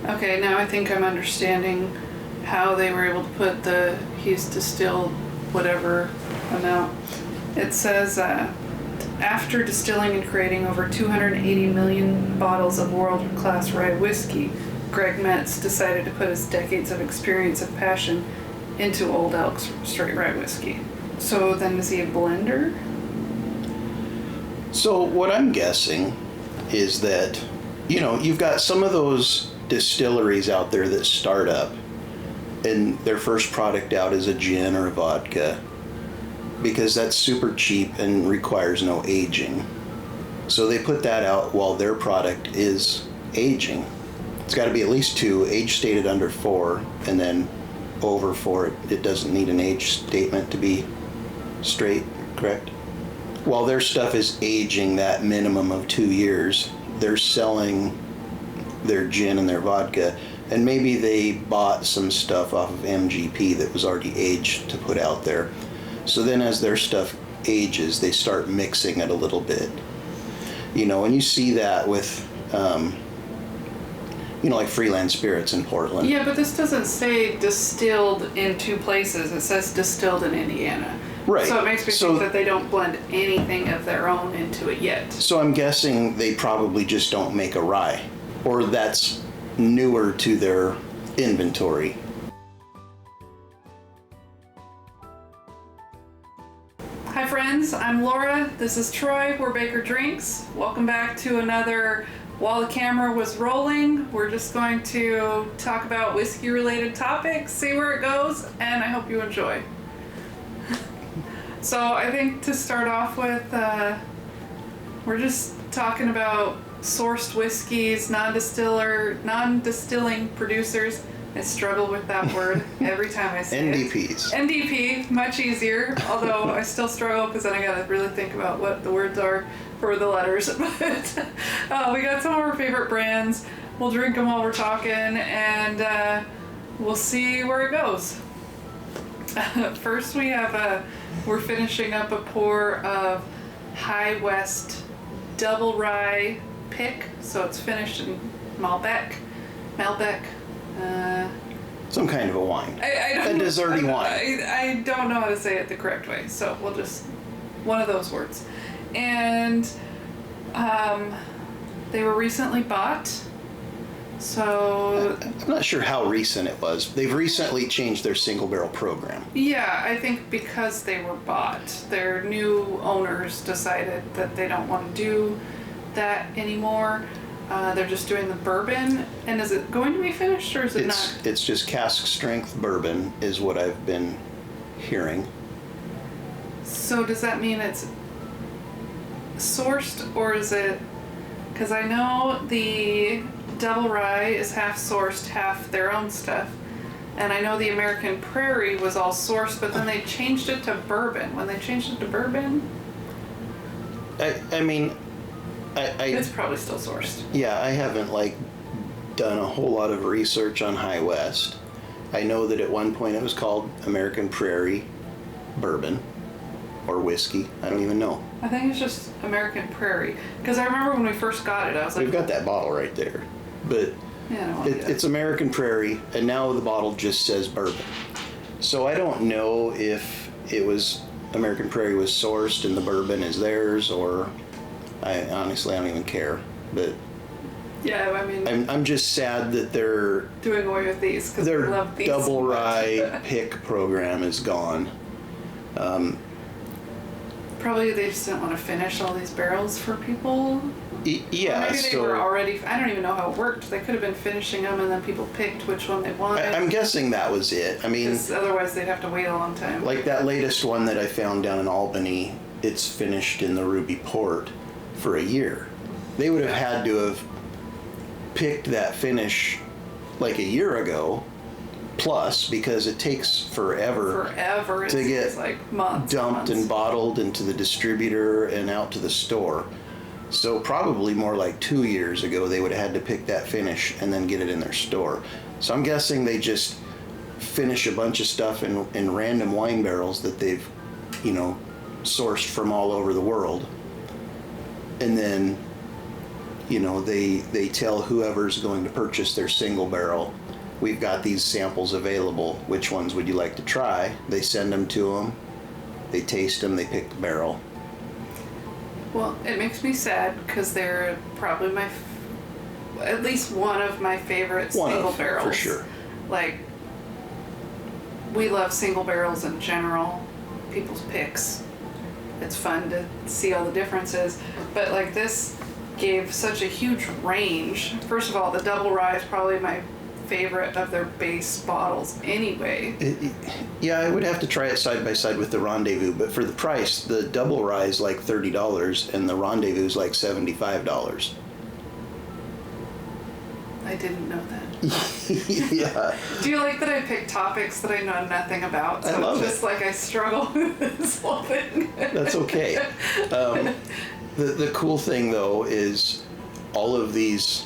Okay, now I think I'm understanding how they were able to put he's distilled whatever amount. It says, after distilling and creating over 280 million bottles of world-class rye whiskey, Greg Metz decided to put his decades of experience and passion into Old Elk's straight rye whiskey. So then is he a blender? So what I'm guessing is that, you've got some of those distilleries out there that start up and their first product out is a gin or a vodka because that's super cheap and requires no aging. So they put that out while their product is aging. It's got to be at least 2, age stated under 4, and then over 4, it doesn't need an age statement to be straight, correct? While their stuff is aging that minimum of 2 years, they're selling their gin and their vodka, and maybe they bought some stuff off of MGP that was already aged to put out there. So then as their stuff ages, they start mixing it a little bit. And you see that with, like Freeland Spirits in Portland. Yeah, but this doesn't say distilled in 2 places. It says distilled in Indiana. Right. So it makes me think that they don't blend anything of their own into it yet. So I'm guessing they probably just don't make a rye, or that's newer to their inventory. Hi friends, I'm Laura. This is Troy. We're Baker Drinks. Welcome back to another While the Camera Was Rolling. We're just going to talk about whiskey related topics, see where it goes, and I hope you enjoy. So I think to start off with, we're just talking about sourced whiskeys, non-distilling producers. I struggle with that word every time I say NDPs. it. NDP, much easier, although I still struggle because then I gotta really think about what the words are for the letters. But we got some of our favorite brands. We'll drink them while we're talking, and we'll see where it goes. First we have we're finishing up a pour of High West Double Rye Pick, so it's finished in Malbec. Some kind of a wine. A desserty wine. I don't know how to say it the correct way, so we'll just one of those words. And they were recently bought. So I'm not sure how recent it was. They've recently changed their single barrel program. Yeah, I think because they were bought, their new owners decided that they don't want to do that anymore. They're just doing the bourbon. And is it going to be finished or is it not? It's just cask strength bourbon is what I've been hearing. So does that mean it's sourced, or is it, because I know the Double Rye is half sourced, half their own stuff, and I know the American Prairie was all sourced, but then they changed it to bourbon. When they changed it to bourbon, I mean, it's probably still sourced. Yeah, I haven't done a whole lot of research on High West. I know that at one point it was called American Prairie Bourbon or whiskey. I don't even know. I think it's just American Prairie, because I remember when we first got it, I was like, we've got that bottle right there, but yeah, it's American Prairie, and now the bottle just says bourbon. So I don't know if it was American Prairie was sourced and the bourbon is theirs, or I honestly don't even care. But yeah, I mean, I'm just sad that they're doing away with these because their we love these double so rye pick program is gone. Probably they just didn't want to finish all these barrels for people. Yeah, or maybe they were already. I don't even know how it worked. They could have been finishing them, and then people picked which one they wanted. I'm guessing that was it. I mean, otherwise they'd have to wait a long time. Like that latest one that I found down in Albany, it's finished in the Ruby Port for a year. They would have had to have picked that finish like a year ago, plus, because it takes forever to get like months, dumped and bottled into the distributor and out to the store. So probably more like 2 years ago they would have had to pick that finish and then get it in their store. So I'm guessing they just finish a bunch of stuff in random wine barrels that they've, sourced from all over the world. And then you know, they tell whoever's going to purchase their single barrel, we've got these samples available. Which ones would you like to try? They send them to them. They taste them. They pick the barrel. Well, it makes me sad because they're probably at least one of my favorite single barrels. For sure. Like, we love single barrels in general. People's picks. It's fun to see all the differences. But like this gave such a huge range. First of all, the double rye is probably my favorite of their base bottles anyway. Yeah, I would have to try it side by side with the Rendezvous, but for the price, the double rye is like $30 and the Rendezvous is like $75. I didn't know that. Yeah. Do you like that I pick topics that I know nothing about? So I love it's just like I struggle with this whole thing. That's okay. The cool thing though is all of these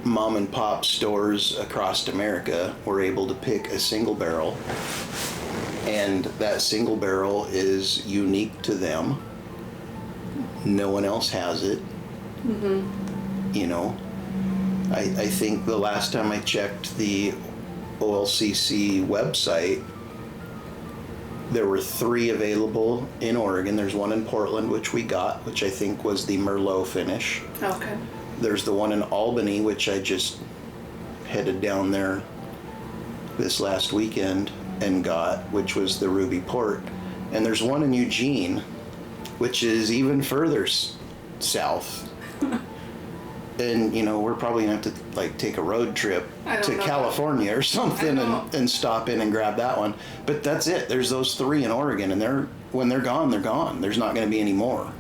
mom and pop stores across America were able to pick a single barrel, and that single barrel is unique to them. No one else has it. Mm-hmm. You know, I think the last time I checked the OLCC website, there were 3 available in Oregon. There's one in Portland, which we got, which I think was the Merlot finish. Okay. There's the one in Albany, which I just headed down there this last weekend and got, which was the Ruby Port. And there's one in Eugene, which is even further south. And, you know, we're probably going to have to, like, take a road trip to California or something and stop in and grab that one. But that's it. There's those 3 in Oregon, and when they're gone, they're gone. There's not going to be any more.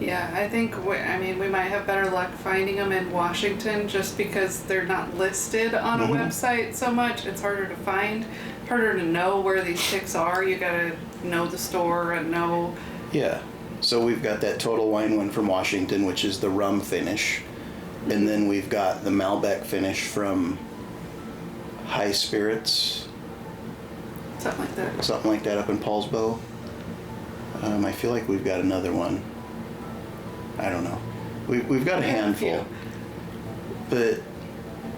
Yeah, I think, we might have better luck finding them in Washington just because they're not listed on a website so much. It's harder to find, harder to know where these picks are. You gotta know the store and know. Yeah. So we've got that Total Wine one from Washington, which is the rum finish. And then we've got the Malbec finish from High Spirits. Something like that. Something like that up in Paulsbo. I feel like we've got another one. I don't know. We've got a handful. But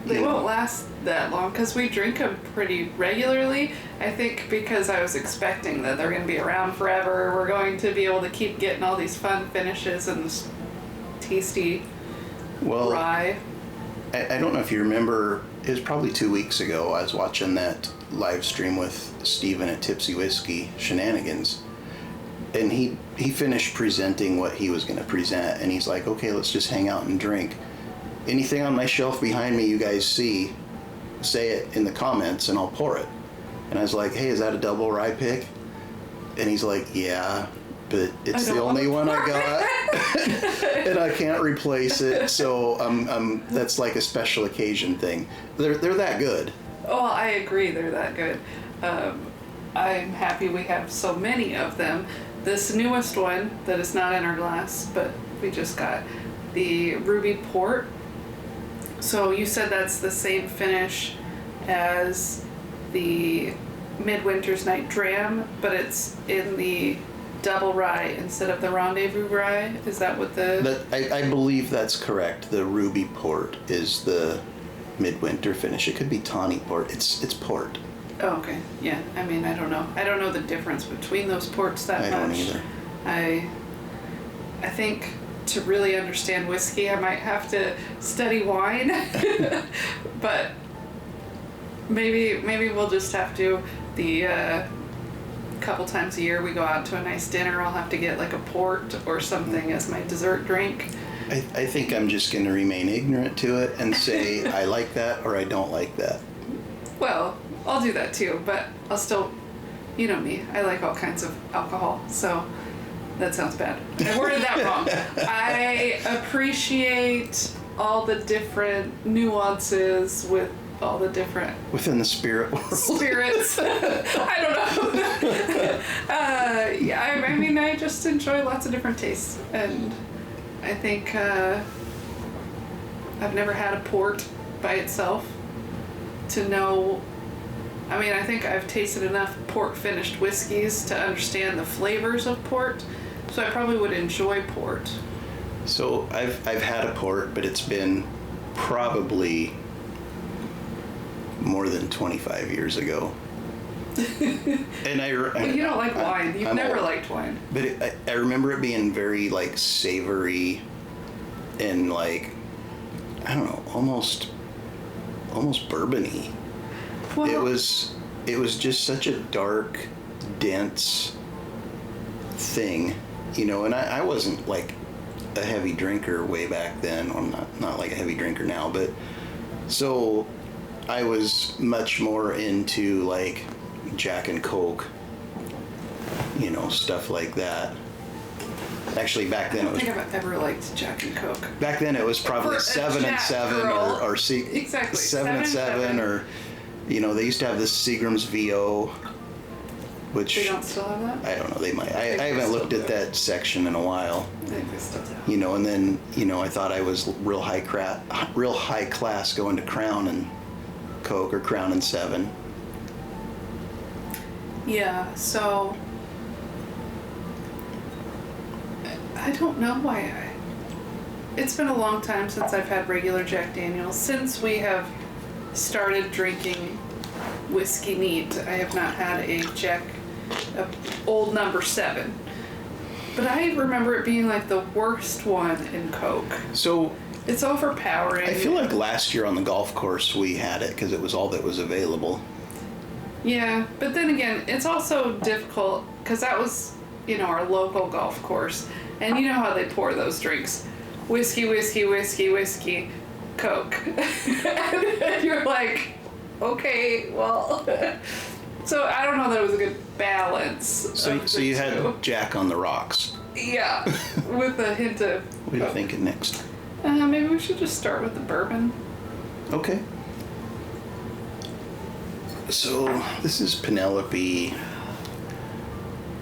they won't last that long because we drink them pretty regularly. I think because I was expecting that they're going to be around forever. We're going to be able to keep getting all these fun finishes and this tasty rye. I don't know if you remember, it was probably 2 weeks ago, I was watching that live stream with Steven at Tipsy Whiskey Shenanigans. And he finished presenting what he was going to present, and he's like, okay, let's just hang out and drink. Anything on my shelf behind me you guys see, say it in the comments and I'll pour it. And I was like, hey, is that a double rye pick? And he's like, yeah, but it's the only one I got. And I can't replace it, so that's like a special occasion thing. They're that good. Oh, I agree, they're that good. I'm happy we have so many of them. This newest one that is not in our glass, but we just got the Ruby Port. So you said that's the same finish as the Midwinter's Night Dram, but it's in the double rye instead of the Rendezvous rye. Is that what I believe that's correct. The Ruby Port is the Midwinter finish. It could be Tawny Port. It's port. Oh, okay. Yeah. I mean, I don't know. I don't know the difference between those ports that much. I don't either. I think to really understand whiskey, I might have to study wine. But maybe we'll just have to couple times a year we go out to a nice dinner. I'll have to get like a port or something as my dessert drink. I think I'm just going to remain ignorant to it and say I like that or I don't like that. Well, I'll do that too, but I'll still, you know me, I like all kinds of alcohol, so that sounds bad. I worded that wrong. I appreciate all the different nuances with all the different... Within the spirit world. Spirits. I don't know. Yeah, I mean, I just enjoy lots of different tastes, and I think I've never had a port by itself to know. I mean, I think I've tasted enough port finished whiskeys to understand the flavors of port, so I probably would enjoy port. So I've had a port, but it's been probably more than 25 years ago. And But you don't like wine. You've never liked wine. But I remember it being very like savory and like, I don't know, almost bourbony. Well, It was just such a dark, dense thing, you know. And I wasn't like a heavy drinker way back then. I'm not like a heavy drinker now, but so I was much more into like Jack and Coke, you know, stuff like that. Actually, back then I don't think I've ever liked Jack and Coke. Back then it was probably For a 7 and Jack 7 girl. or Exactly. 7 and 7 or, you know, they used to have this Seagram's VO, which They don't still have that? I don't know, they might. I they haven't still looked at do. that section in a while, I think they still do. you know. And then, you know, I thought I was real high class going to Crown and Coke or Crown and 7. Yeah, so I don't know why it's been a long time since I've had regular Jack Daniels. Since we have started drinking whiskey neat, I have not had a old number 7. But I remember it being like the worst one in Coke. So It's overpowering. I feel like last year on the golf course we had it because it was all that was available. Yeah, but then again, it's also difficult because that was, you know, our local golf course. And you know how they pour those drinks. Whiskey, whiskey, whiskey, whiskey, Coke. And you're like, okay, well. So I don't know that it was a good balance. So of the you two. had Jack on the rocks. Yeah, with a hint of What are you Coke. thinking next? Maybe we should just start with the bourbon. Okay. So this is Penelope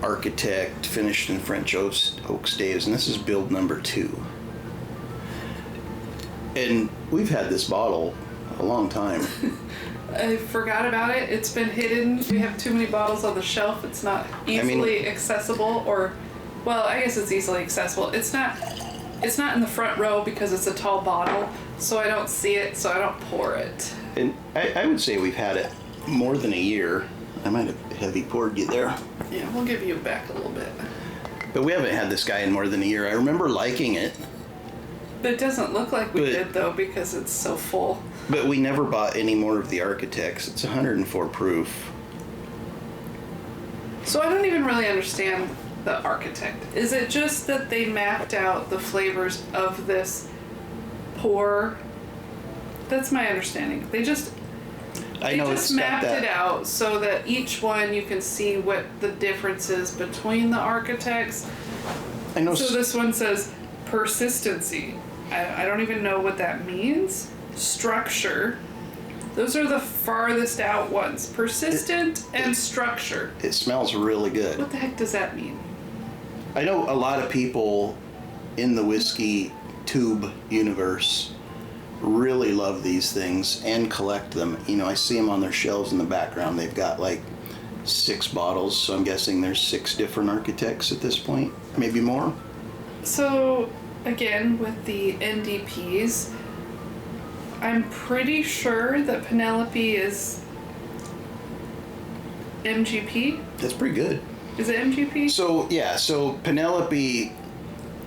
Architect, finished in French oak staves, and this is build number 2. And we've had this bottle a long time. I forgot about it. It's been hidden. We have too many bottles on the shelf. It's not easily accessible, or, well, I guess it's easily accessible. It's not in the front row because it's a tall bottle, so I don't see it, so I don't pour it. And I would say we've had it more than a year. I might have heavy poured you there. Yeah, we'll give you back a little bit. But we haven't had this guy in more than a year. I remember liking it, But it doesn't look like we But- did, though, because it's so full. but we never bought any more of the Architects. It's 104 proof. So I don't even really understand the Architect. Is it just that they mapped out the flavors of this pour? That's my understanding. They just mapped it out so that each one you can see what the difference is between the Architects. I know. So this one says persistency. I don't even know what that means. Structure. Those are the farthest out ones. Persistent and structure. It smells really good. What the heck does that mean? I know a lot of people in the whiskey tube universe really love these things and collect them. You know, I see them on their shelves in the background. They've got like 6 bottles, so I'm guessing there's 6 different Architects at this point, maybe more. So, again, with the NDPs, I'm pretty sure that Penelope is MGP. That's pretty good. Is it MGP? So Penelope,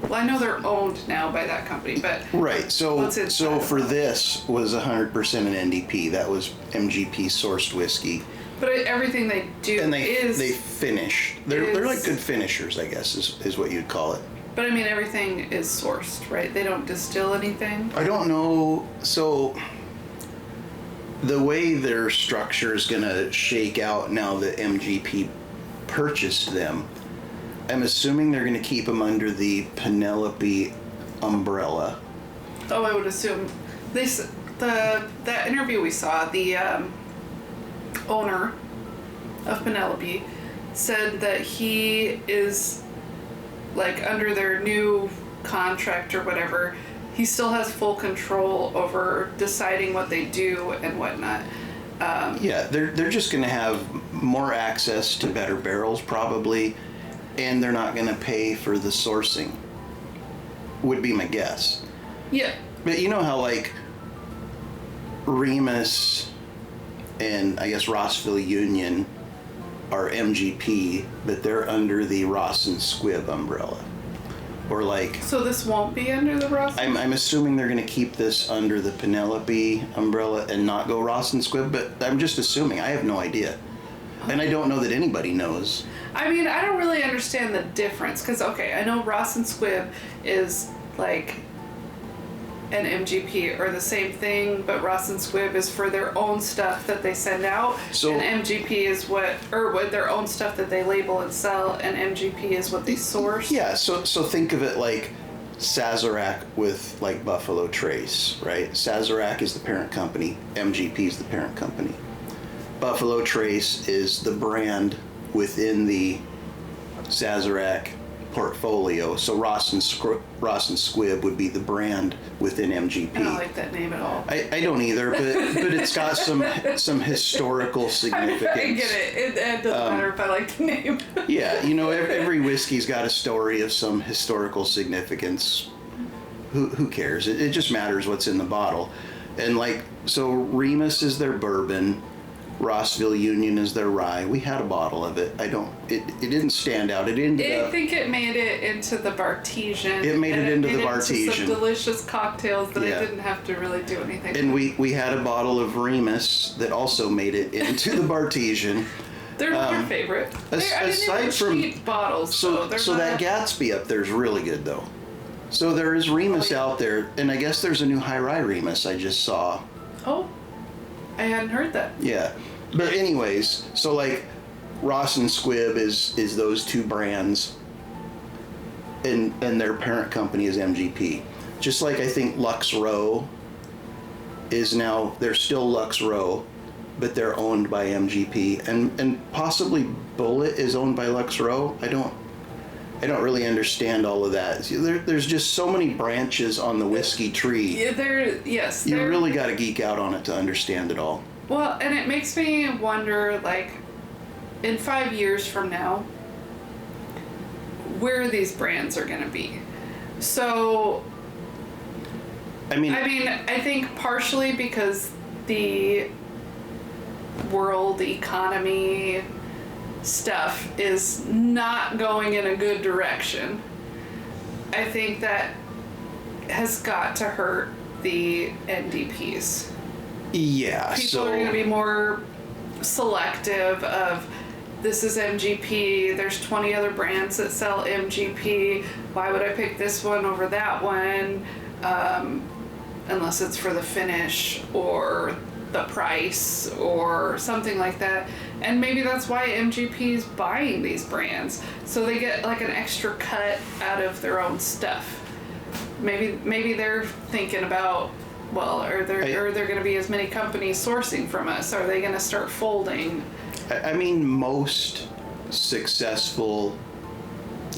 Well, I know they're owned now by that company, but right? So What's inside so of for them? this was 100% an NDP. That was MGP sourced whiskey, but everything they do and is. they finish. They're like is- good finishers, I guess is what you'd call it. But I mean, everything is sourced, right? They don't distill anything. I don't know. So the way their structure is going to shake out now that MGP purchased them, I'm assuming they're going to keep them under the Penelope umbrella. Oh, I would assume that interview we saw, the owner of Penelope said that he is like under their new contract or whatever. He still has full control over deciding what they do and whatnot. Yeah, they're just going to have more access to better barrels probably, and they're not going to pay for the sourcing. would be my guess. Yeah. But you know how like Remus and I guess Rossville Union are MGP, but they're under the Ross and Squibb umbrella. Or like... So this won't be under the Ross? I'm assuming they're going to keep this under the Penelope umbrella and not go Ross and Squibb, but I'm just assuming. I have no idea. And I don't know that anybody knows. I mean, I don't really understand the difference, because, okay, I know Ross and Squibb is like an MGP or the same thing, but Ross and Squibb is for their own stuff that they send out, So, and MGP is what their own stuff that they label and sell, and MGP is what they source. yeah, so think of it like Sazerac with like Buffalo Trace, right? Sazerac is the parent company, MGP is the parent company. Buffalo Trace is the brand within the Sazerac portfolio. So Ross and Squibb would be the brand within MGP. I don't like that name at all. I don't either, but it's got some historical significance. I get it. It doesn't matter if I like the name. Yeah, you know, every whiskey's got a story of some historical significance. Who cares? It just matters what's in the bottle. And like, so Remus is their bourbon, Rossville Union is their rye. We had a bottle of it. It didn't stand out. I think it made it into the Bartesian. It made it into the Bartesian. Into some delicious cocktails that Yeah. I didn't have to really do anything And with. we had a bottle of Remus that also made it into the Bartesian. They're your favorite. Aside from cheap bottles, so that Gatsby up there is really good though. So there is Remus out there, and I guess there's a new high rye Remus I just saw. Oh, I hadn't heard that. Yeah, but anyways, so like Ross and Squibb is those two brands, and their parent company is MGP. Just like I think Lux Row is now, they're still Lux Row, but they're owned by MGP, and possibly Bullet is owned by Lux Row. I don't really understand all of that. There's just so many branches on the whiskey tree. Yeah, You really got to geek out on it to understand it all. Well, and it makes me wonder, like, in 5 years from now, where these brands are going to be. So, I mean, I think partially because the world economy stuff is not going in a good direction. I think that has got to hurt the NDPs. Yeah, People are going to be more selective of, this is MGP, there's 20 other brands that sell MGP, why would I pick this one over that one, unless it's for the finish or the price or something like that. And maybe that's why MGP is buying these brands, so they get like an extra cut out of their own stuff. Maybe they're thinking about, well, are there going to be as many companies sourcing from us? Are they going to start folding? I mean, most successful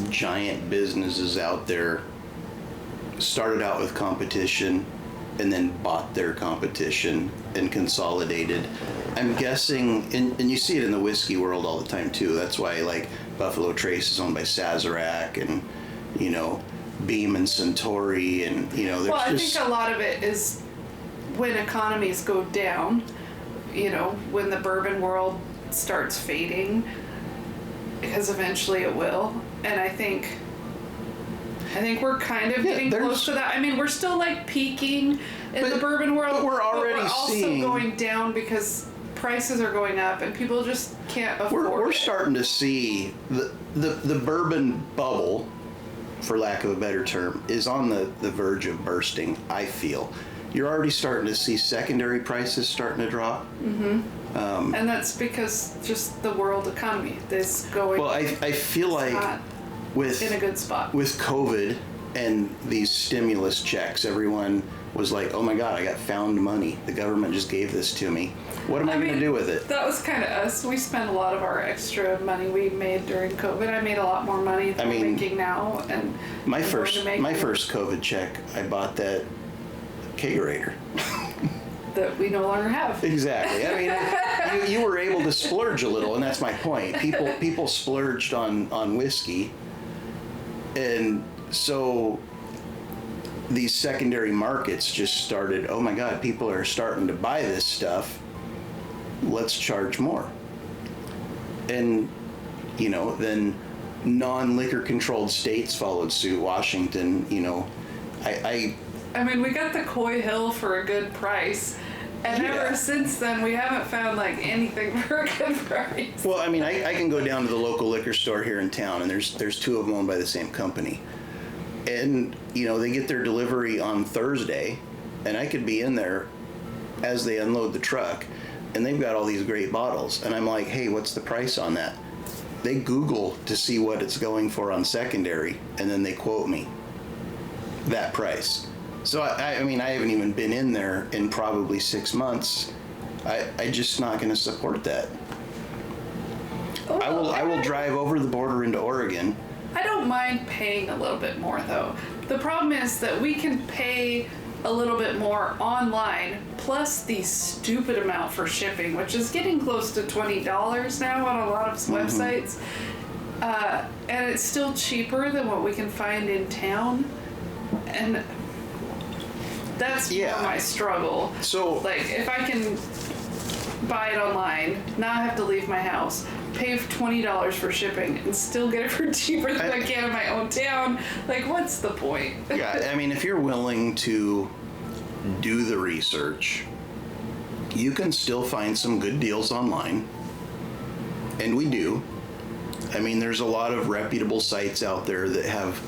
giant businesses out there started out with competition and then bought their competition and consolidated. I'm guessing, and you see it in the whiskey world all the time too. That's why like Buffalo Trace is owned by Sazerac, and you know, Beam and Centauri, and you know, there's Well, I think a lot of it is when economies go down, you know, when the bourbon world starts fading, because eventually it will. And I think we're kind of getting close to that. I mean, we're still like peaking in the bourbon world, but we're already we're also seeing going down because prices are going up and people just can't afford we're it. starting to see the bourbon bubble, for lack of a better term, is on the verge of bursting. I feel you're already starting to see secondary prices starting to drop. Mm-hmm. And that's because just the world economy is going. Well, I feel like with in a good spot with COVID and these stimulus checks, everyone was like, "Oh my God, I got found money. The government just gave this to me. What am I going to do with it?" That was kind of us. We spent a lot of our extra money we made during COVID. I made a lot more money than we're making now, and my first COVID check, I bought that kegerator. That we no longer have. Exactly. I mean, you were able to splurge a little, and that's my point. People splurged on whiskey, and so these secondary markets just started, oh my God, people are starting to buy this stuff. Let's charge more. And, then non-liquor controlled states followed suit. Washington, I mean, we got the Coy Hill for a good price. And ever since then, we haven't found anything for a good price. Well, I mean, I can go down to the local liquor store here in town, and there's two of them owned by the same company. And, they get their delivery on Thursday, and I could be in there as they unload the truck, and they've got all these great bottles. And I'm like, hey, what's the price on that? They Google to see what it's going for on secondary, and then they quote me that price. So, I mean, I haven't even been in there in probably 6 months. I'm just not going to support that. I will drive over the border into Oregon. I don't mind paying a little bit more, though. The problem is that we can pay a little bit more online, plus the stupid amount for shipping, which is getting close to $20 now on a lot of websites. And it's still cheaper than what we can find in town. And that's more my struggle. So, if I can buy it online, not have to leave my house, pay $20 for shipping, and still get it for cheaper than I can in my own town, what's the point? Yeah, I mean, if you're willing to do the research, you can still find some good deals online. And we do. I mean, there's a lot of reputable sites out there that have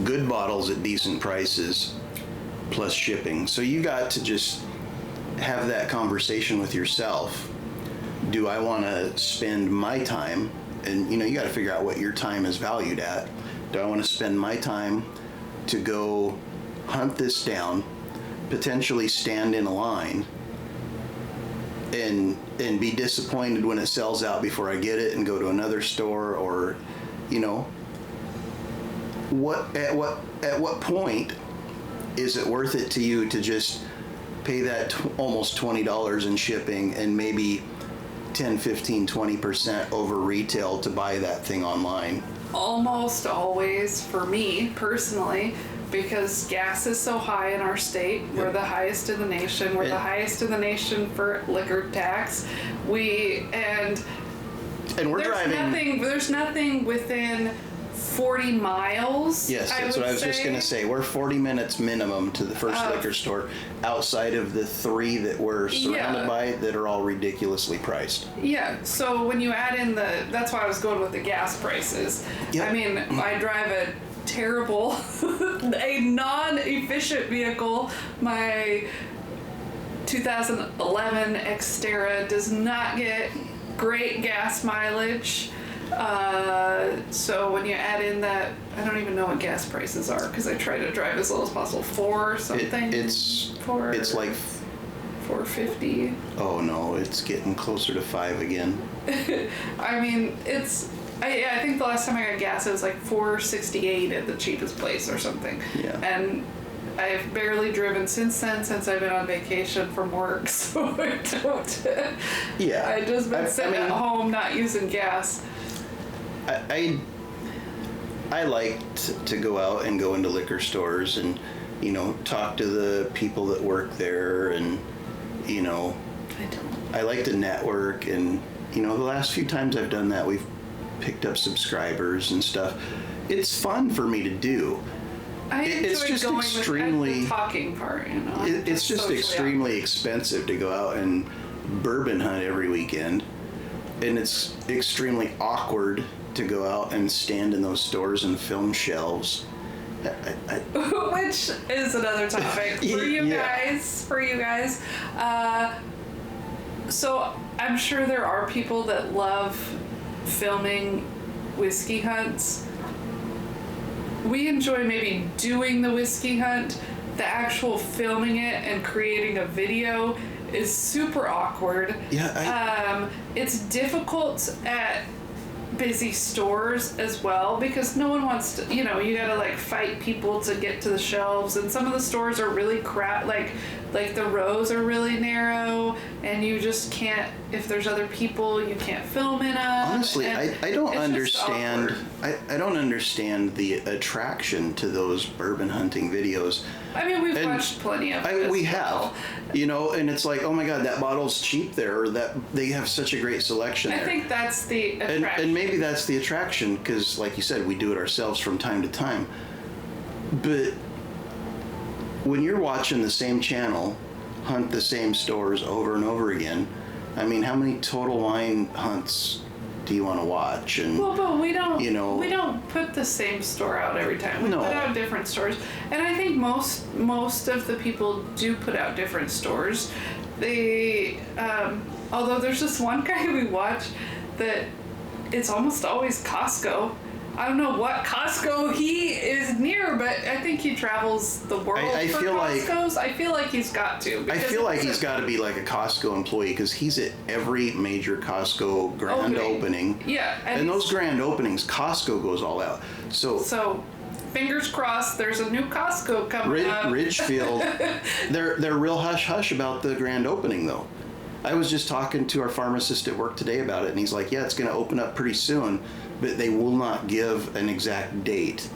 good bottles at decent prices, plus shipping. So you got to just have that conversation with yourself. Do I want to spend my time? And you got to figure out what your time is valued at. Do I want to spend my time to go hunt this down, potentially stand in a line, and be disappointed when it sells out before I get it and go to another store? Or at what point is it worth it to you to just pay that almost $20 in shipping and maybe 10, 15, 20% over retail to buy that thing online? Almost always, for me personally, because gas is so high in our state. We're the highest in the nation. We're the highest in the nation for liquor tax. And we're driving. There's nothing within 40 miles. Yes, that's what I was just going to say. We're 40 minutes minimum to the first liquor store, outside of the 3 that we're surrounded by that are all ridiculously priced. Yeah, so when you add in that's why I was going with the gas prices. Yep. I mean, I drive a terrible, a non-efficient vehicle. My 2011 Xterra does not get great gas mileage. So when you add in that, I don't even know what gas prices are because I try to drive as low as possible. 4 something. It's like $4.50. Oh no, it's getting closer to 5 again. I mean, I think the last time I got gas it was like $4.68 at the cheapest place or something. Yeah. And I've barely driven since then, since I've been on vacation from work, so I don't. Yeah. I've just been sitting at home not using gas. I like to go out and go into liquor stores and, talk to the people that work there, and, I like to network, and, the last few times I've done that, we've picked up subscribers and stuff. It's fun for me to do. It's just extremely the talking part, It's just extremely expensive to go out and bourbon hunt every weekend, and it's extremely awkward to go out and stand in those stores and film shelves. Which is another topic for you guys. So I'm sure there are people that love filming whiskey hunts. We enjoy maybe doing the whiskey hunt. The actual filming it and creating a video is super awkward. Yeah. It's difficult at busy stores as well because no one wants to, you gotta fight people to get to the shelves, and some of the stores are really like the rows are really narrow, and you just can't. If there's other people, you can't film in them. Honestly, I don't understand. I I don't understand the attraction to those bourbon hunting videos. I mean, we've watched plenty of it. We have, you know, and it's like, oh my God, that bottle's cheap there, or that they have such a great selection there. I think that's the attraction. And maybe that's the attraction, because like you said, we do it ourselves from time to time. But when you're watching the same channel hunt the same stores over and over again, I mean, how many Total Wine hunts do you want to watch? And well, but we don't, you know, we don't put the same store out every time. We No. put out different stores, and I think most of the people do put out different stores. They, although there's this one guy we watch that it's almost always Costco. I don't know what Costco he is near, but I think he travels the world for Costco's. I feel like he's got to. I feel like he's got to be like a Costco employee, because he's at every major Costco grand opening. Yeah. And those grand openings, Costco goes all out. So fingers crossed, there's a new Costco coming up. Ridgefield, they're real hush-hush about the grand opening, though. I was just talking to our pharmacist at work today about it, and he's like, yeah, it's going to open up pretty soon, but they will not give an exact date.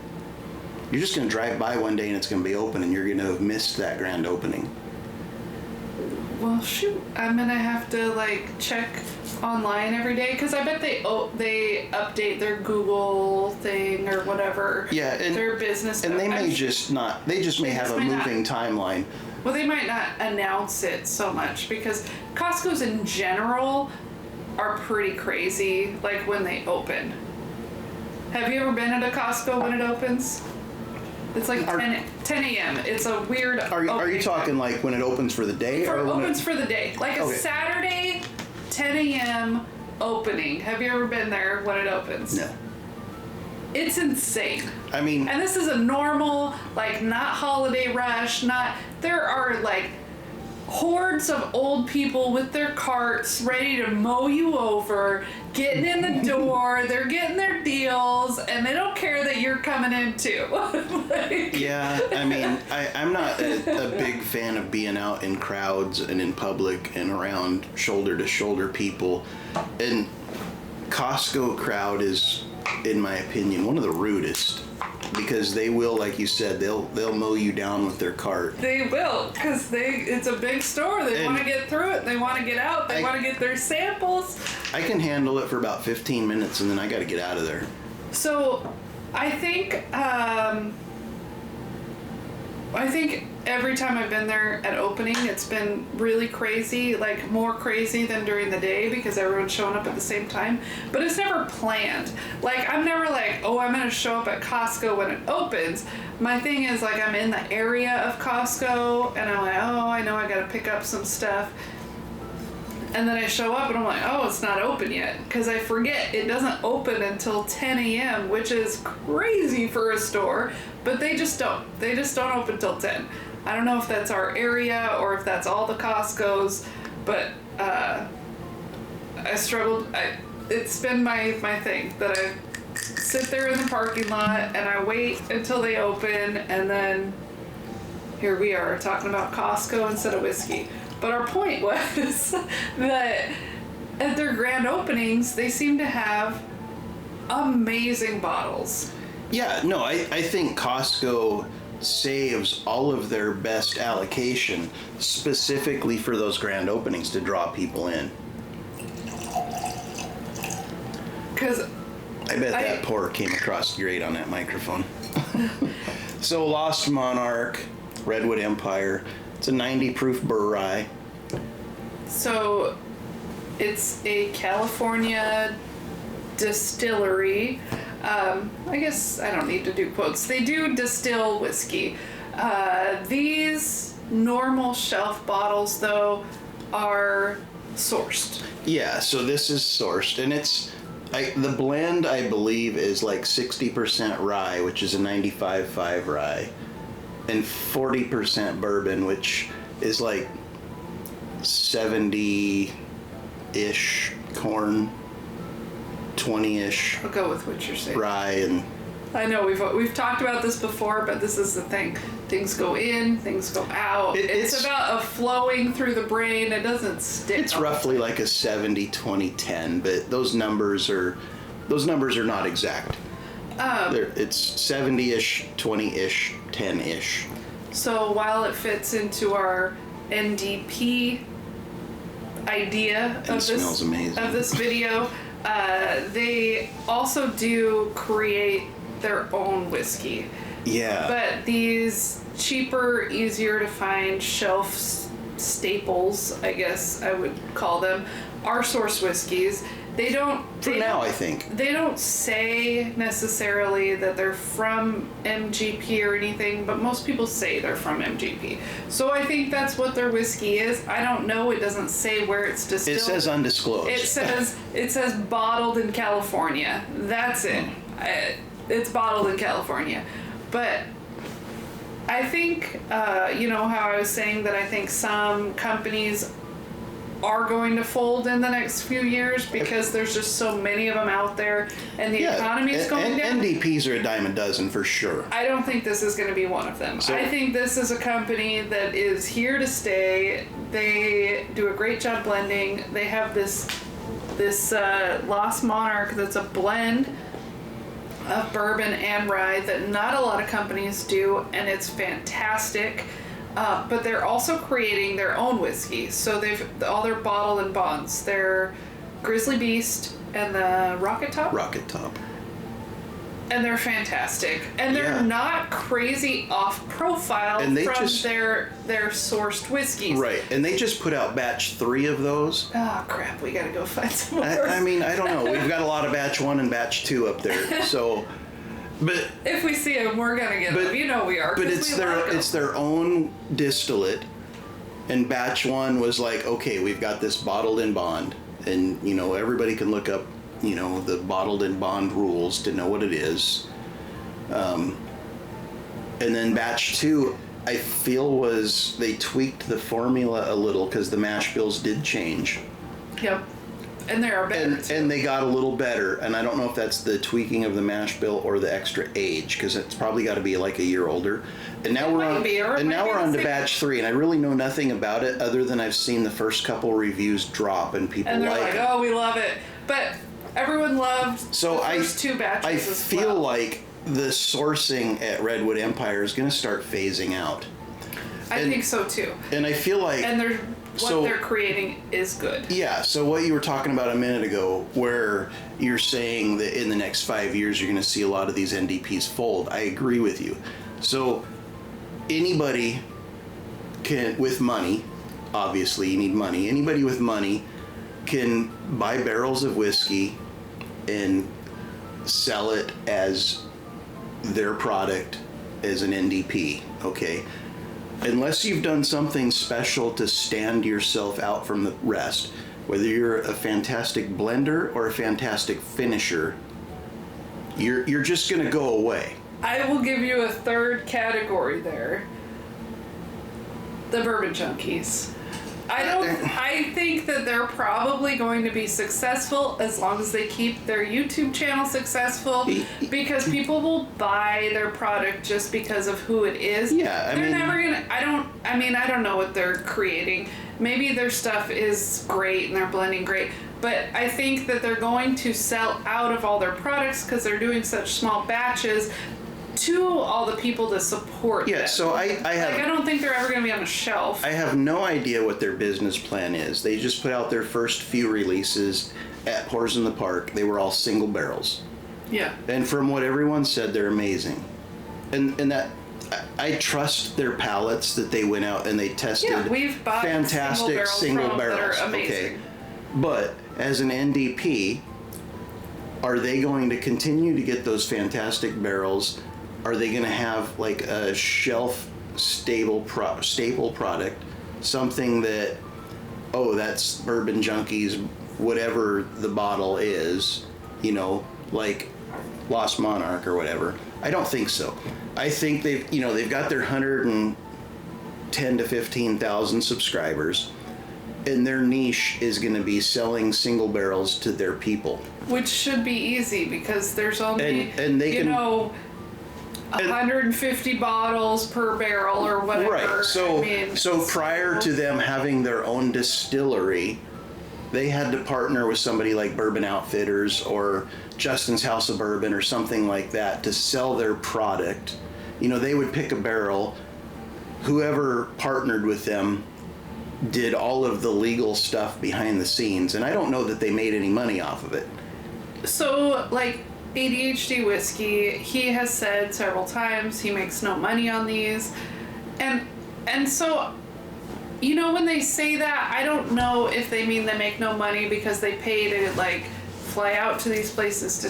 You're just going to drive by one day and it's going to be open, and you're going to have missed that grand opening. Well, shoot, I'm going to have to like check online every day, because I bet they update their Google thing or whatever. Yeah, and their business. And they may just not. They just may have a moving timeline. Well, they might not announce it so much, because Costco's in general are pretty crazy, like when they open. Have you ever been at a Costco when it opens? It's like 10 a.m. It's a weird. Are you talking like when it opens for the day? Or opens for the day. Like a Saturday, 10 a.m. opening. Have you ever been there when it opens? No. It's insane. I mean, and this is a normal, like, not holiday rush, there are like hordes of old people with their carts ready to mow you over, getting in the door, they're getting their deals, and they don't care that you're coming in too. Yeah, I mean, I'm not a big fan of being out in crowds and in public and around shoulder to shoulder people. And Costco crowd is, in my opinion, one of the rudest, because they will, like you said, they'll mow you down with their cart. They will, because it's a big store. They want to get through it. They want to get out. They want to get their samples. I can handle it for about 15 minutes, and then I got to get out of there. So, I think every time I've been there at opening, it's been really crazy, like more crazy than during the day, because everyone's showing up at the same time. But it's never planned. Like, I'm never like, oh, I'm going to show up at Costco when it opens. My thing is, like, I'm in the area of Costco, and I'm like, oh, I know I got to pick up some stuff. And then I show up and I'm like, oh, it's not open yet. Because I forget it doesn't open until 10 a.m., which is crazy for a store. But they just don't. They just don't open till 10. I don't know if that's our area or if that's all the Costco's, but I struggled. It's been my thing that I sit there in the parking lot and I wait until they open, and then here we are talking about Costco instead of whiskey. But our point was that at their grand openings, they seem to have amazing bottles. Yeah, no, I think Costco saves all of their best allocation specifically for those grand openings to draw people in. Because I bet that pour came across great on that microphone. So Lost Monarch, Redwood Empire. It's a 90 proof burr rye. So it's a California distillery. I guess I don't need to do quotes. They do distill whiskey. These normal shelf bottles, though, are sourced. Yeah, so this is sourced, and it's the blend, I believe, is like 60% rye, which is a 95.5 rye, and 40% bourbon, which is like 70-ish corn, 20-ish. I'll go with what you're saying. Rye. And I know we've talked about this before, but this is the thing. things go in, things go out. It's about a flowing through the brain. It doesn't stick. It's roughly like a 70-20-10, but those numbers are not exact. It's 70-ish, 20-ish, 10-ish. So while it fits into our NDP idea of smells amazing. this video, they also do create their own whiskey. Yeah. But these cheaper, easier to find shelf staples, I guess I would call them, are source whiskeys. They don't. I think. They don't say necessarily that they're from MGP or anything, but most people say they're from MGP. So I think that's what their whiskey is. I don't know. It doesn't say where it's distilled. It says undisclosed. It says bottled in California. That's it. It's bottled in California. But I think, you know how I was saying that I think some companies are going to fold in the next few years because there's just so many of them out there and the economy is going down. NDPs are a dime a dozen for sure. I don't think this is going to be one of them. I think this is a company that is here to stay. They do a great job blending. They have this Lost Monarch that's a blend of bourbon and rye that not a lot of companies do, and it's fantastic. But they're also creating their own whiskey. So all their bottled and bonds. Their Grizzly Beast and the Rocket Top. Rocket Top. And they're fantastic. And they're not crazy off profile from their sourced whiskeys. Right. And they just put out batch 3 of those. Oh crap, we gotta go find some more. I mean, I don't know. We've got a lot of batch 1 and batch 2 up there. So but if we see them, we're gonna get them. You know we are. But it's their own distillate, and batch 1 was like, okay, we've got this bottled in bond, and you know everybody can look up, you know, the bottled in bond rules to know what it is. And then batch 2, I feel they tweaked the formula a little because the mash bills did change. Yep. And they are better. And they got a little better. And I don't know if that's the tweaking of the mash bill or the extra age, because it's probably got to be like a year older. And now we're on to batch 3, and I really know nothing about it other than I've seen the first couple reviews drop and people and they're like it. Oh, we love it. But everyone loved the first 2 batches. I feel like the sourcing at Redwood Empire is going to start phasing out. I think so too. And I feel like what they're creating is good. Yeah, so what you were talking about a minute ago, where you're saying that in the next 5 years you're going to see a lot of these NDPs fold, I agree with you. So anybody can, with money, obviously you need money, anybody with money can buy barrels of whiskey and sell it as their product as an NDP, okay? Unless you've done something special to stand yourself out from the rest, whether you're a fantastic blender or a fantastic finisher, you're just going to go away. I will give you a third category there. The bourbon junkies. I think that they're probably going to be successful as long as they keep their YouTube channel successful, because people will buy their product just because of who it is. Yeah, they're never gonna. I don't know what they're creating. Maybe their stuff is great and they're blending great, but I think that they're going to sell out of all their products because they're doing such small batches to all the people to support them. So I don't think they're ever going to be on a shelf. I have no idea what their business plan is. They just put out their first few releases at Pours in the Park. They were all single barrels. Yeah. And from what everyone said, they're amazing. And that I trust their palates that they went out and they tested. Yeah, we've bought fantastic single barrels. Okay. But as an NDP, are they going to continue to get those fantastic barrels? Are they going to have like a shelf staple product, something that, that's Bourbon Junkies, whatever the bottle is, you know, like Lost Monarch or whatever? I don't think so. I think they've got their 110 to 15,000 subscribers, and their niche is going to be selling single barrels to their people. Which should be easy because there's only, and they 150 bottles per barrel or whatever. Right. So, I mean, so prior to them having their own distillery, they had to partner with somebody like Bourbon Outfitters or Justin's House of Bourbon or something like that to sell their product. You know, they would pick a barrel. Whoever partnered with them did all of the legal stuff behind the scenes, and I don't know that they made any money off of it. So, like, ADHD whiskey, he has said several times he makes no money on these. And so, you know, when they say that, I don't know if they mean they make no money because they pay to, like, fly out to these places to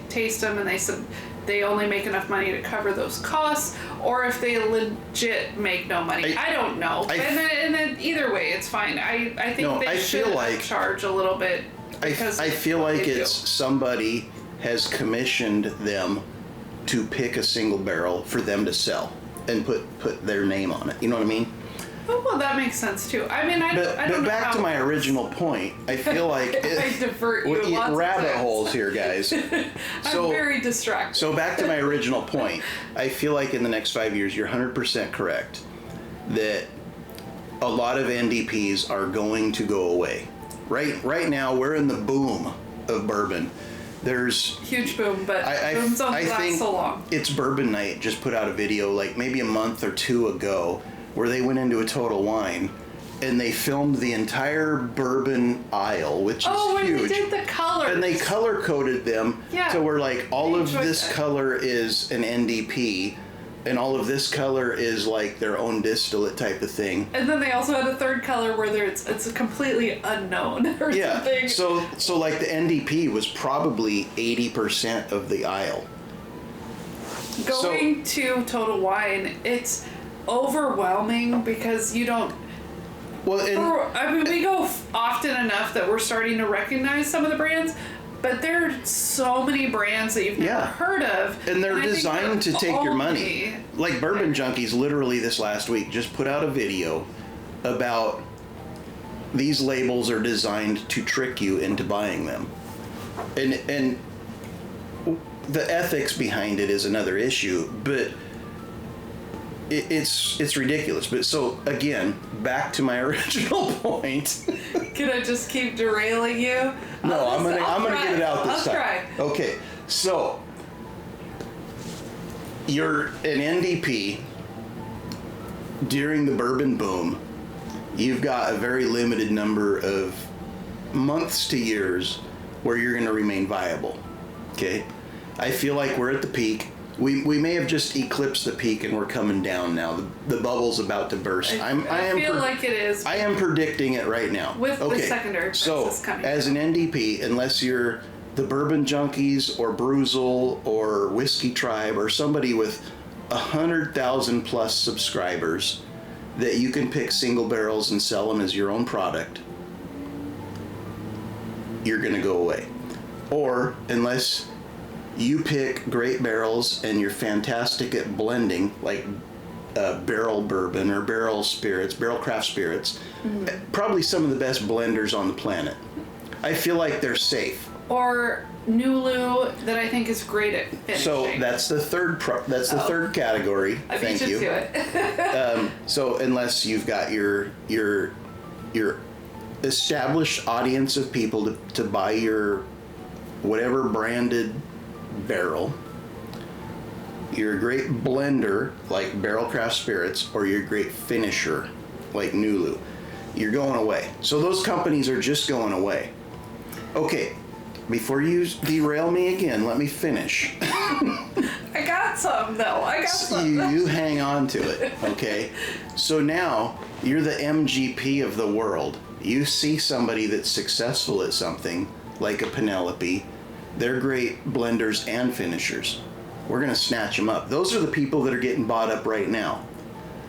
taste them, and they only make enough money to cover those costs, or if they legit make no money. I don't know. And then either way, it's fine. I think they should charge a little bit. Because I feel like it's somebody has commissioned them to pick a single barrel for them to sell and put their name on it. You know what I mean? Oh, well, that makes sense too. I mean, I don't know. But back to my original point, I feel like I divert you lots rabbit of times. holes here, guys. I'm very distracted. So back to my original point, I feel like in the next 5 years, you're 100% correct that a lot of NDPs are going to go away. Right now, we're in the boom of bourbon. There's huge boom, but booms don't last so long. It's Bourbon Night just put out a video like maybe a month or two ago where they went into a Total Wine and they filmed the entire bourbon aisle, which is huge. Oh, when they did the colors. And they color coded them to where like all of this color is an NDP and all of this color is like their own distillate type of thing. And then they also had a third color where it's completely unknown or something. So like the NDP was probably 80% of the aisle. Going to Total Wine, it's overwhelming because you don't. Well, I mean, we go often enough that we're starting to recognize some of the brands. But there are so many brands that you've never heard of. And they're designed to take your money. Like Bourbon Junkies literally this last week just put out a video about these labels are designed to trick you into buying them. And the ethics behind it is another issue, but it's ridiculous. But so again, back to my original point. Can I just keep derailing you? No, I'm gonna get it out this time. I'll try. Okay, so you're an NDP during the bourbon boom. You've got a very limited number of months to years where you're going to remain viable. Okay, I feel like we're at the peak. We may have just eclipsed the peak and we're coming down now. The bubble's about to burst. I feel like it is. I am predicting it right now. With the secondary prices coming as an NDP, unless you're the Bourbon Junkies or Bruzel or Whiskey Tribe or somebody with 100,000 plus subscribers that you can pick single barrels and sell them as your own product, you're going to go away. Or unless you pick great barrels and you're fantastic at blending, like barrel bourbon or barrel spirits, barrel craft spirits, probably some of the best blenders on the planet. I feel like they're safe. Or Nulu, that I think is great at finishing. So that's the third third category. I Thank beat you to it. So unless you've got your established audience of people to buy your whatever branded barrel, you're a great blender like Barrel Craft Spirits, or you're a great finisher like Nulu, you're going away. So those companies are just going away. Okay, before you derail me again, let me finish. I got some though. You hang on to it, okay? So now you're the MGP of the world. You see somebody that's successful at something like a Penelope. They're great blenders and finishers. We're going to snatch them up. Those are the people that are getting bought up right now.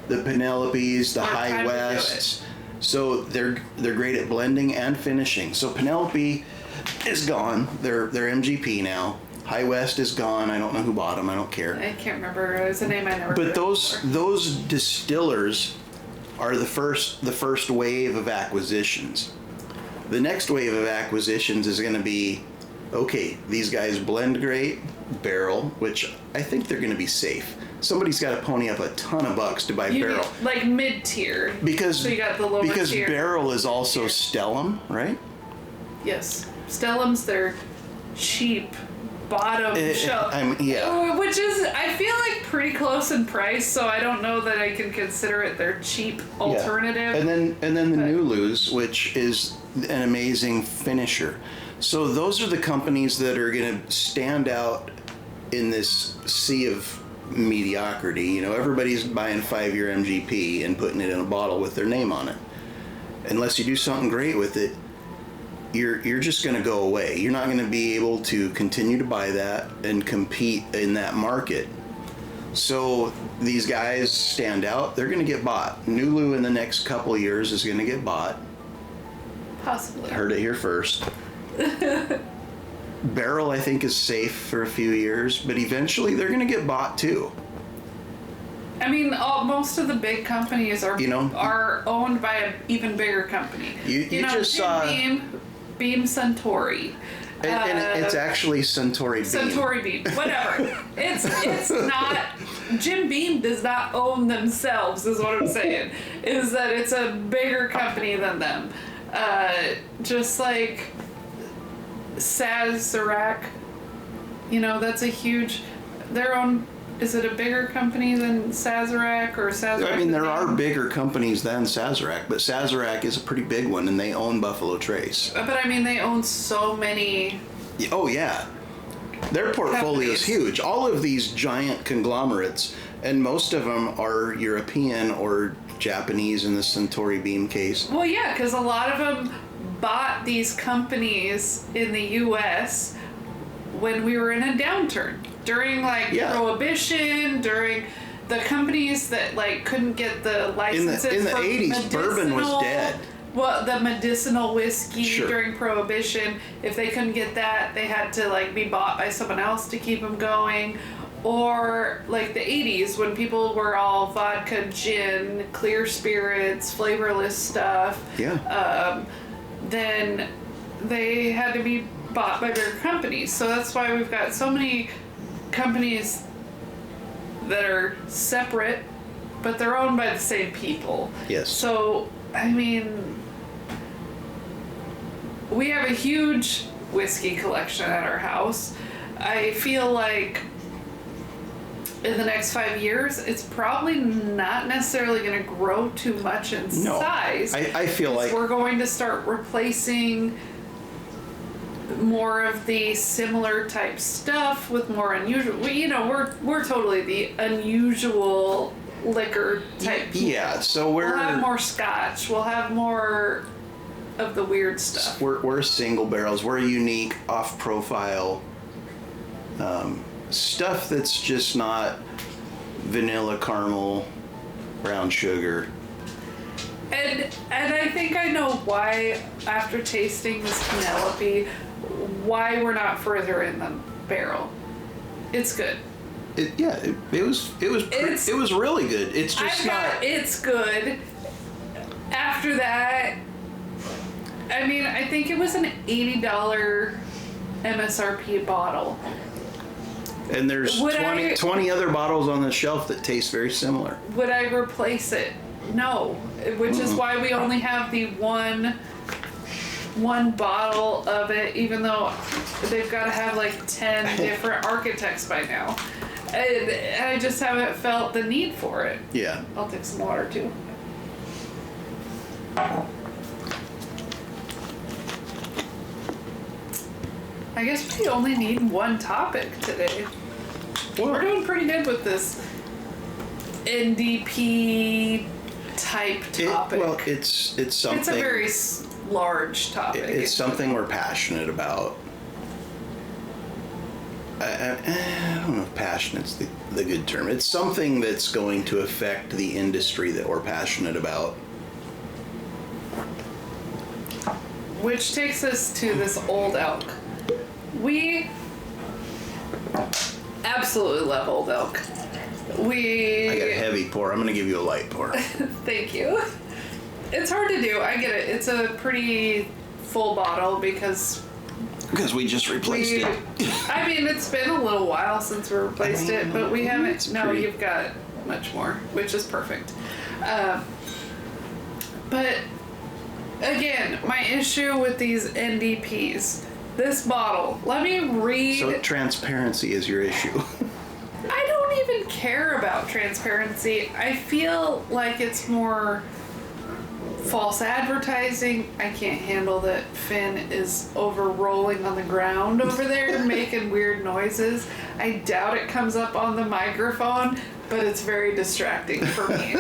The Penelopes, the High Wests. So they're great at blending and finishing. So Penelope is gone. They're MGP now. High West is gone. I don't know who bought them. I don't care. I can't remember. It was a name I never heard. But those distillers are the first wave of acquisitions. The next wave of acquisitions is going to be okay, these guys blend great, barrel, which I think they're going to be safe. Somebody's got to pony up a ton of bucks to buy You barrel. mean, like mid-tier. Because so you got the lower because tier. barrel is also Stellum, right? Yes. Stellum's their cheap bottom shelf. Yeah. Which is, I feel like, pretty close in price, so I don't know that I can consider it their cheap alternative. Yeah. And then the Nulus, which is an amazing finisher. So those are the companies that are going to stand out in this sea of mediocrity. You know, everybody's buying 5-year MGP and putting it in a bottle with their name on it. Unless you do something great with it, you're just going to go away. You're not going to be able to continue to buy that and compete in that market. So these guys stand out. They're going to get bought. Nulu in the next couple of years is going to get bought. Possibly. Heard it here first. Barrel, I think, is safe for a few years, but eventually they're going to get bought too. I mean, most of the big companies are are owned by an even bigger company. You just saw Beam Suntory. And it's actually Suntory Beam. Suntory Beam, whatever. it's not. Jim Beam does not own themselves, is what I'm saying. Is that it's a bigger company than them. Just like Sazerac, that's a huge. Their own. Is it a bigger company than Sazerac or Sazerac? I mean, there are bigger companies than Sazerac, but Sazerac is a pretty big one, and they own Buffalo Trace. But I mean, they own so many. Oh yeah, their portfolio is huge. All of these giant conglomerates, and most of them are European or Japanese in the Suntory Beam case. Well, yeah, because a lot of them bought these companies in the U.S. when we were in a downturn. During Prohibition, during the companies that couldn't get the licenses in the 80s, bourbon was dead. Well, the medicinal whiskey during Prohibition, if they couldn't get that, they had to be bought by someone else to keep them going. Or the 80s when people were all vodka, gin, clear spirits, flavorless stuff. Yeah. Then they had to be bought by bigger companies. So that's why we've got so many companies that are separate, but they're owned by the same people. Yes. So, I mean, we have a huge whiskey collection at our house. I feel like in the next 5 years, it's probably not necessarily going to grow too much in size. I feel like we're going to start replacing more of the similar type stuff with more unusual. We're totally the unusual liquor type people. Yeah, so we'll have more Scotch. We'll have more of the weird stuff. We're single barrels. We're unique, off-profile stuff that's just not vanilla, caramel, brown sugar. And I think I know why, after tasting this Penelope, why we're not further in the barrel. It's good. It was really good. It's just it's good. After that, I mean, I think it was an $80 MSRP bottle. And there's 20 other bottles on the shelf that taste very similar. Would I replace it? No. Which is why we only have the one bottle of it, even though they've got to have 10 different architects by now. And I just haven't felt the need for it. Yeah. I'll take some water too. I guess we only need one topic today. We're doing pretty good with this NDP type topic. It's something. It's a very large topic. It's something we're passionate about. I don't know if passionate's the good term. It's something that's going to affect the industry that we're passionate about. Which takes us to this Old Elk. We absolutely love Old Elk. I got a heavy pour. I'm going to give you a light pour. Thank you. It's hard to do. I get it. It's a pretty full bottle because Because we just replaced it. I mean, it's been a little while since we replaced it, but we haven't. No, pretty. you've got much more, which is perfect. But again, my issue with these NDPs, this bottle, let me read. So transparency is your issue. I don't even care about transparency. I feel like it's more false advertising. I can't handle that Finn is over rolling on the ground over there making weird noises. I doubt it comes up on the microphone, but it's very distracting for me.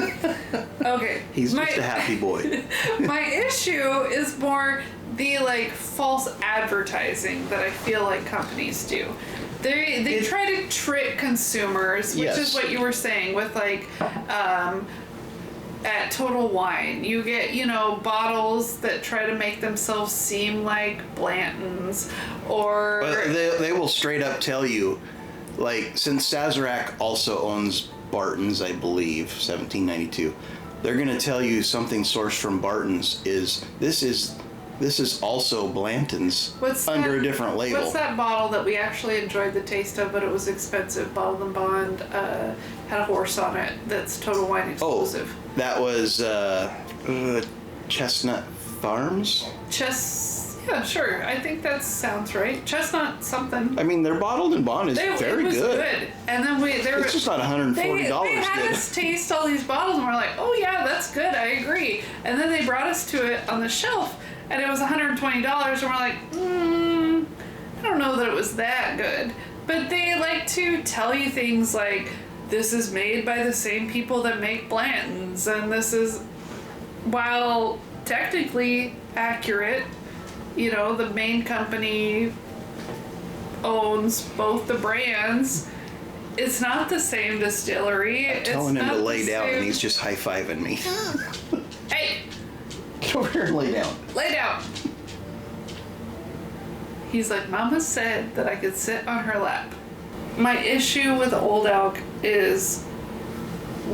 Okay. He's just a happy boy. My issue is more the like false advertising that I feel like companies do. They try to trick consumers, which is what you were saying with like at Total Wine, you get, bottles that try to make themselves seem like Blanton's or... Well, they will straight up tell you, like, since Sazerac also owns Barton's, I believe, 1792, they're going to tell you something sourced from Barton's this is also Blanton's under a different label. What's that bottle that we actually enjoyed the taste of, but it was expensive? Bottled and Bond had a horse on it that's Total Wine exclusive. Oh, that was Chestnut Farms? Yeah, sure. I think that sounds right. Chestnut something. I mean, their Bottled and Bond is very good. And then it's just not $140 they had good. us taste all these bottles and we're like, oh yeah, that's good, I agree. And then they brought us to it on the shelf and it was $120 and we're like, I don't know that it was that good. But they like to tell you things like, this is made by the same people that make Blanton's, and this is, while technically accurate, the main company owns both the brands. It's not the same distillery. I'm telling him to lay down and he's just high-fiving me. Hey! Get over here and lay down. Lay down! He's like, Mama said that I could sit on her lap. My issue with Old Elk is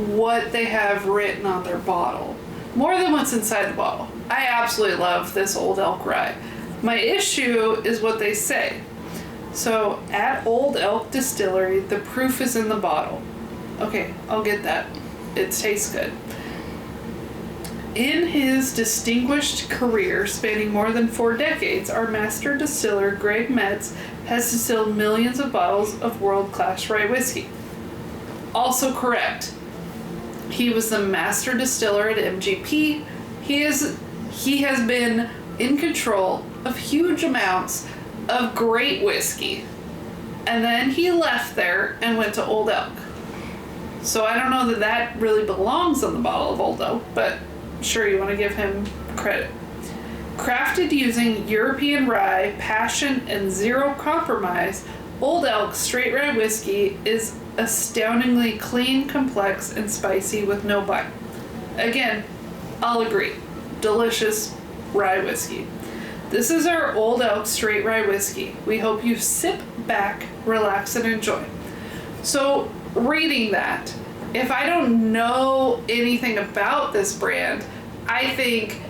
what they have written on their bottle. More than what's inside the bottle. I absolutely love this Old Elk rye. My issue is what they say. So, at Old Elk Distillery, the proof is in the bottle. Okay, I'll get that. It tastes good. In his distinguished career spanning more than 4 decades, our master distiller, Greg Metz, has distilled millions of bottles of world-class rye whiskey. Also correct. He was the master distiller at MGP. He has been in control of huge amounts of great whiskey. And then he left there and went to Old Elk. So I don't know that really belongs on the bottle of Old Elk, but sure, you want to give him credit. Crafted using European rye, passion, and zero compromise, Old Elk straight rye whiskey is astoundingly clean, complex, and spicy with no bite. Again, I'll agree. Delicious rye whiskey. This is our Old Elk straight rye whiskey. We hope you sip back, relax, and enjoy. So, reading that, if I don't know anything about this brand, I think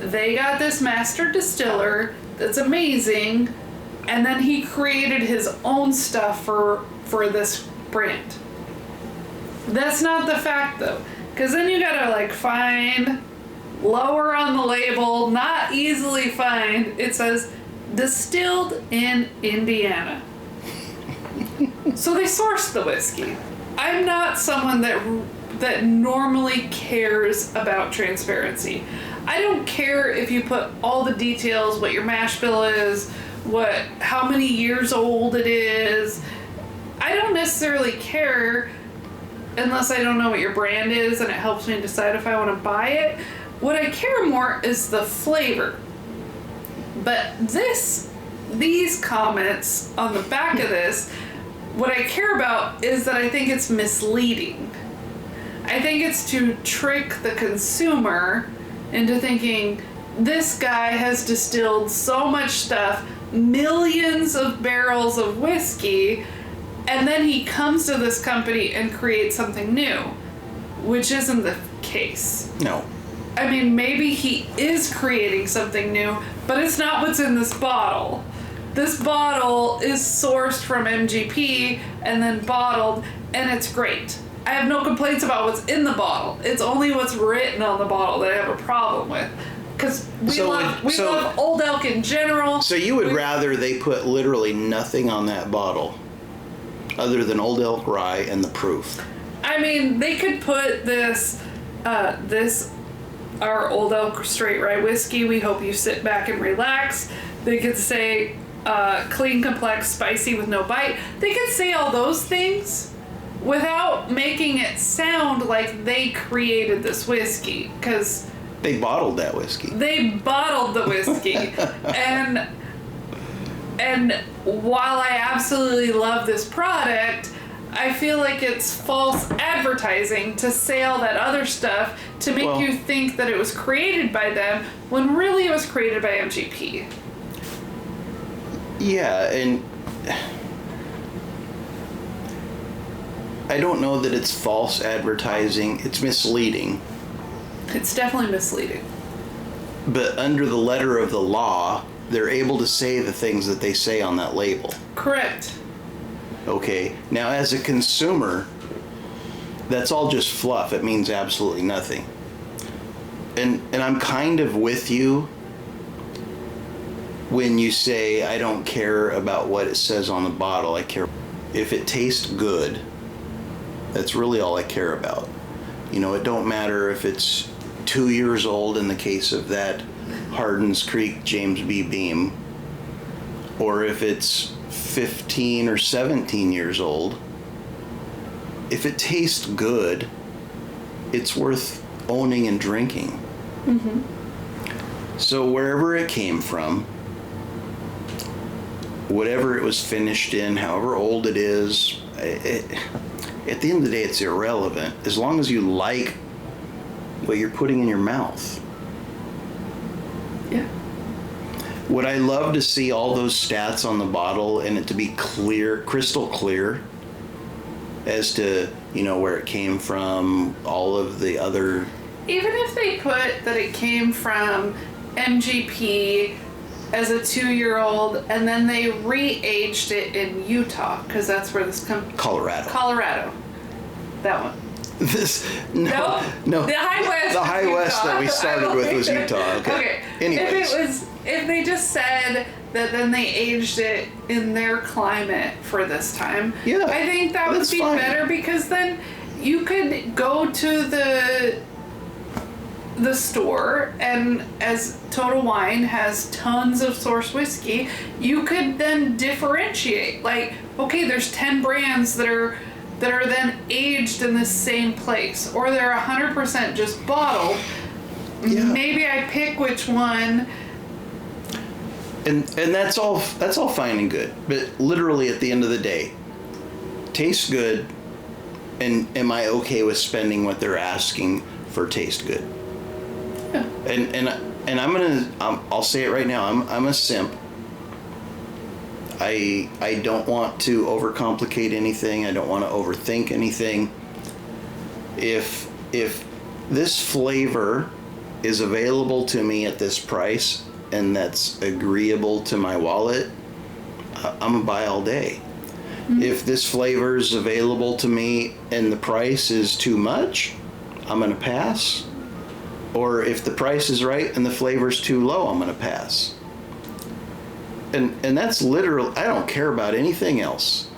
they got this master distiller that's amazing, and then he created his own stuff for this brand. That's not the fact though, because then you gotta find lower on the label, not easily find, it says distilled in Indiana. So they sourced the whiskey. I'm not someone that normally cares about transparency. I don't care if you put all the details, what your mash bill is, how many years old it is. I don't necessarily care unless I don't know what your brand is and it helps me decide if I want to buy it. What I care more is the flavor. But these comments on the back of this, what I care about is that I think it's misleading. I think it's to trick the consumer into thinking this guy has distilled so much stuff, millions of barrels of whiskey, and then he comes to this company and creates something new, which isn't the case. No. I mean, maybe he is creating something new, but it's not what's in this bottle. this bottle is sourced from MGP and then bottled, and it's great. I have no complaints about what's in the bottle. It's only what's written on the bottle that I have a problem with. Because we love Old Elk in general. So you would rather they put literally nothing on that bottle other than Old Elk Rye and the proof? I mean, they could put this, our Old Elk Straight Rye whiskey. We hope you sit back and relax. They could say clean, complex, spicy with no bite. They could say all those things without making it sound like they created this whiskey, because they bottled that whiskey. They bottled the whiskey. and while I absolutely love this product, I feel like it's false advertising to say all that other stuff to make you think that it was created by them when really it was created by MGP. Yeah, and I don't know that it's false advertising. It's misleading. It's definitely misleading. But under the letter of the law, they're able to say the things that they say on that label. Correct. Okay. Now, as a consumer, that's all just fluff. It means absolutely nothing. And I'm kind of with you when you say, I don't care about what it says on the bottle. I care if it tastes good. That's really all I care about. You know, it don't matter if it's 2 years old in the case of that Hardin's Creek James B. Beam, or if it's 15 or 17 years old. If it tastes good, it's worth owning and drinking. Mm-hmm. So wherever it came from, whatever it was finished in, however old it is, at the end of the day, it's irrelevant as long as you like what you're putting in your mouth. Yeah. Would I love to see all those stats on the bottle and it to be clear, crystal clear, as to, you know, where it came from, all of the other... Even if they put that it came from MGP as a 2-year-old, and then they re-aged it in Utah, because that's where this comes. Colorado. That one. No. The High West. The High West that we started with was Utah. Okay. Anyways. If they just said that then they aged it in their climate for this time, yeah, I think that would be fine. Better, because then you could go to the store, and as Total Wine has tons of source whiskey, you could then differentiate. Like, okay, there's 10 brands that are then aged in the same place, or they're 100% just bottled. Yeah. Maybe I pick which one. And that's all fine and good. But literally at the end of the day, tastes good, and am I okay with spending what they're asking for taste good? Yeah. And I'll say it right now, I'm a simp. I don't want to overcomplicate anything. I don't want to overthink anything. If this flavor is available to me at this price and that's agreeable to my wallet, I'm gonna buy all day. Mm-hmm. If this flavor is available to me and the price is too much, I'm gonna pass. Or if the price is right and the flavor's too low, I'm gonna pass. And that's literal. I don't care about anything else.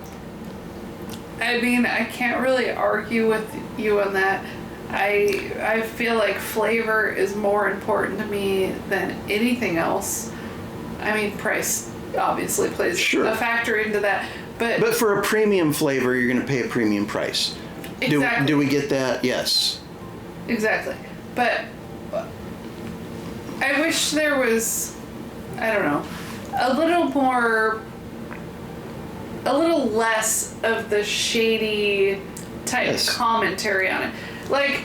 I mean, I can't really argue with you on that. I feel like flavor is more important to me than anything else. I mean, price obviously plays a factor into that. But for a premium flavor, you're going to pay a premium price. Exactly. Do we get that? Yes. Exactly. But I wish there was, I don't know, a little less of the shady type commentary on it. Like,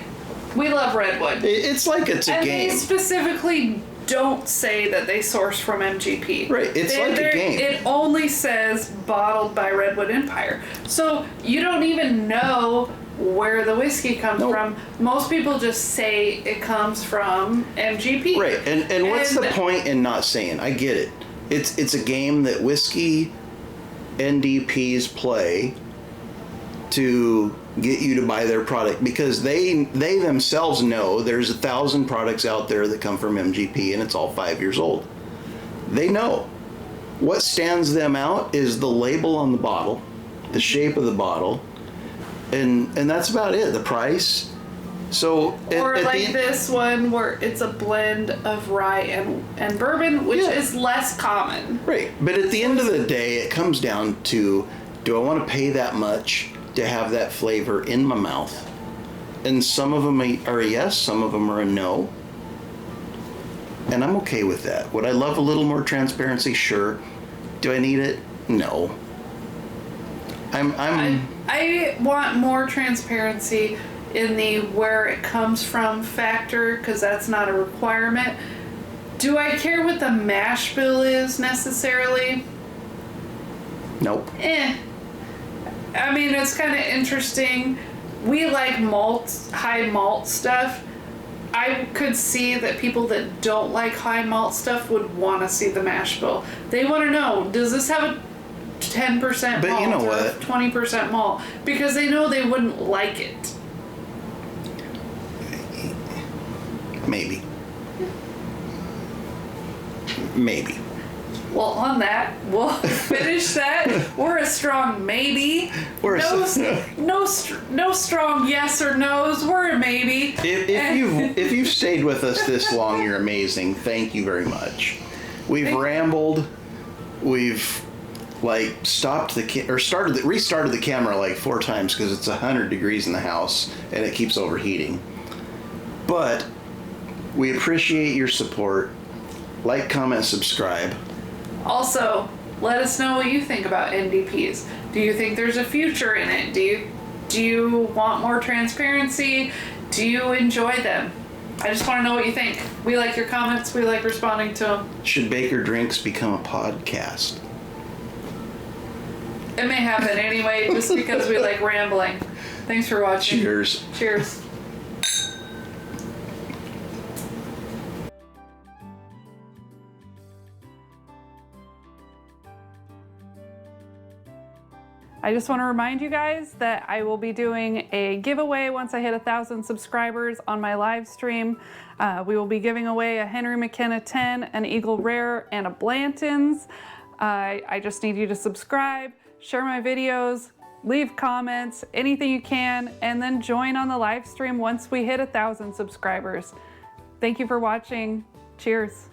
we love Redwood. It's like it's a game. And they specifically don't say that they source from MGP. Right, it's like a game. It only says bottled by Redwood Empire. So you don't even know where the whiskey comes from. Most people just say it comes from MGP. Right, and what's the point in not saying? I get it. It's a game that whiskey NDPs play to get you to buy their product, because they themselves know there's 1,000 products out there that come from MGP and it's all 5 years old. They know. What stands them out is the label on the bottle, the shape of the bottle, and that's about it. The price. So or at like this one where it's a blend of rye and bourbon, which is less common. Right, but at the end of the day, it comes down to, do I want to pay that much to have that flavor in my mouth? And some of them are a yes, some of them are a no. And I'm okay with that. Would I love a little more transparency? Sure. Do I need it? No. I want more transparency in the where it comes from factor, because that's not a requirement. Do I care what the mash bill is necessarily? Nope. I mean, it's kind of interesting. We like high malt stuff. I could see that people that don't like high malt stuff would want to see the mash bill. They want to know, does this have a 10% But malt you know or what? 20% malt? Because they know they wouldn't like it. Maybe. Maybe. Well, on that, we'll finish that. We're a strong maybe. No strong yes or no's. We're a maybe. If you've stayed with us this long, you're amazing. Thank you very much. We've rambled. We've restarted the camera like 4 times because it's 100 degrees in the house and it keeps overheating. But we appreciate your support. Like, comment, subscribe. Also, let us know what you think about NDPs. Do you think there's a future in it? Do you want more transparency? Do you enjoy them? I just want to know what you think. We like your comments. We like responding to them. Should Baker Drinks become a podcast? It may happen anyway, just because we like rambling. Thanks for watching. Cheers. Cheers. I just want to remind you guys that I will be doing a giveaway once I hit 1,000 subscribers on my live stream. We will be giving away a Henry McKenna 10, an Eagle Rare, and a Blanton's. I just need you to subscribe, share my videos, leave comments, anything you can, and then join on the live stream once we hit 1,000 subscribers. Thank you for watching. Cheers.